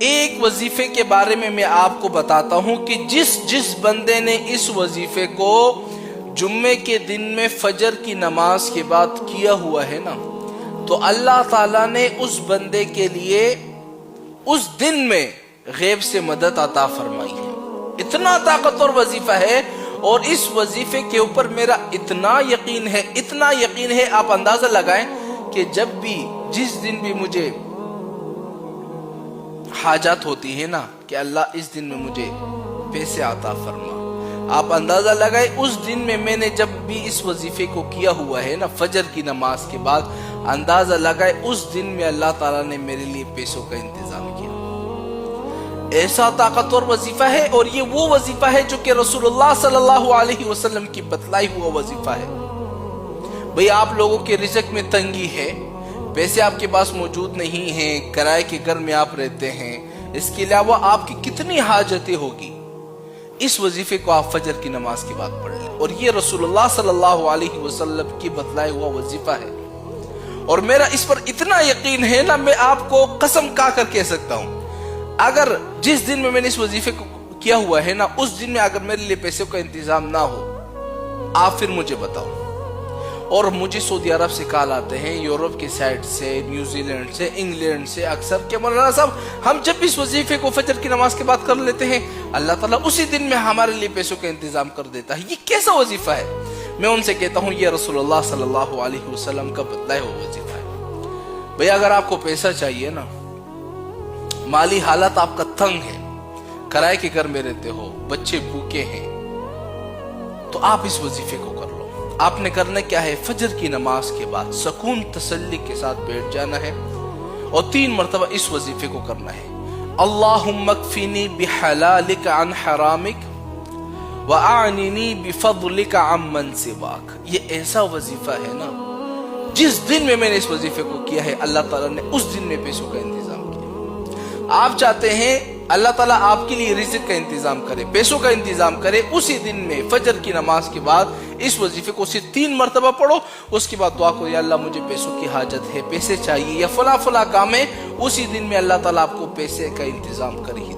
ایک وظیفے کے بارے میں آپ کو بتاتا ہوں کہ جس بندے نے اس وظیفے کو جمعے کے دن میں فجر کی نماز کے بعد کیا ہوا ہے نا، تو اللہ تعالیٰ نے اس بندے کے لیے اس دن میں غیب سے مدد عطا فرمائی ہے۔ اتنا طاقتور وظیفہ ہے، اور اس وظیفے کے اوپر میرا اتنا یقین ہے، آپ اندازہ لگائیں کہ جب بھی جس دن بھی مجھے حاجات ہوتی ہے نا کہ اللہ اس دن میں مجھے پیسے عطا فرما، آپ اندازہ لگائیں اس دن میں نے جب بھی اس وظیفے کو کیا ہوا ہے نا فجر کی نماز کے بعد، اندازہ لگائیں اس دن میں اللہ تعالیٰ نے میرے لیے پیسوں کا انتظام کیا۔ ایسا طاقتور وظیفہ ہے، اور یہ وہ وظیفہ ہے جو کہ رسول اللہ صلی اللہ علیہ وسلم کی بتلائی ہوا وظیفہ ہے۔ بھئی آپ لوگوں کے رزق میں تنگی ہے، پیسے آپ کے پاس موجود نہیں ہیں، کرائے کے گھر میں آپ رہتے ہیں، اس کے علاوہ آپ کی کتنی حاجتیں ہوگی، اس وظیفے کو آپ فجر کی نماز کے بعد پڑھ لیں، اور یہ رسول اللہ صلی اللہ علیہ وسلم کی بتلائی ہوا وظیفہ ہے۔ اور میرا اس پر اتنا یقین ہے نا، میں آپ کو قسم کھا کر کہہ سکتا ہوں، اگر جس دن میں نے اس وظیفے کو کیا ہوا ہے نا، اس دن میں اگر میرے لیے پیسوں کا انتظام نہ ہو، آپ پھر مجھے بتاؤ۔ اور مجھے سعودی عرب سے کال آتے ہیں، یورپ کے سائٹ سے، نیوزی لینڈ سے، انگلینڈ سے، اکثر کہ مولانا صاحب ہم جب اس وظیفے کو فجر کی نماز کے بعد کر لیتے ہیں، اللہ تعالیٰ اسی دن میں ہمارے لیے پیسوں کا انتظام کر دیتا ہے، یہ کیسا وظیفہ ہے؟ میں ان سے کہتا ہوں یہ رسول اللہ صلی اللہ علیہ وسلم کا بتلایا ہوا وظیفہ ہے۔ بھئی اگر آپ کو پیسہ چاہیے نا، مالی حالت آپ کا تنگ ہے، کرائے کے گھر میں رہتے ہو، بچے بھوکے ہیں، تو آپ اس وظیفے کو کر لو۔ آپ نے کرنا کیا ہے؟ فجر کی نماز کے بعد سکون تسلی کے ساتھ بیٹھ جانا ہے، اور 3 مرتبہ اس وظیفے کو کرنا ہے۔ اللہم اکفنی بحلالک عن حرامک وَأَعْنِنِي بِفَضْلِكَ عَمَّنْ سِوَاكَ۔ یہ ایسا وظیفہ ہے نا، جس دن میں نے اس وظیفے کو کیا ہے، اللہ تعالیٰ نے اس دن میں پیسوں کا انتظام کیا۔ آپ چاہتے ہیں اللہ تعالیٰ آپ کے لیے رزق کا انتظام کرے، پیسوں کا انتظام کرے، اسی دن میں فجر کی نماز کے بعد اس وظیفے کو صرف 3 مرتبہ پڑھو، اس کے بعد دعا کرو یا اللہ مجھے پیسوں کی حاجت ہے، پیسے چاہیے، یا فلاں کام ہے، اسی دن میں اللہ تعالیٰ آپ کو پیسے کا انتظام کرے۔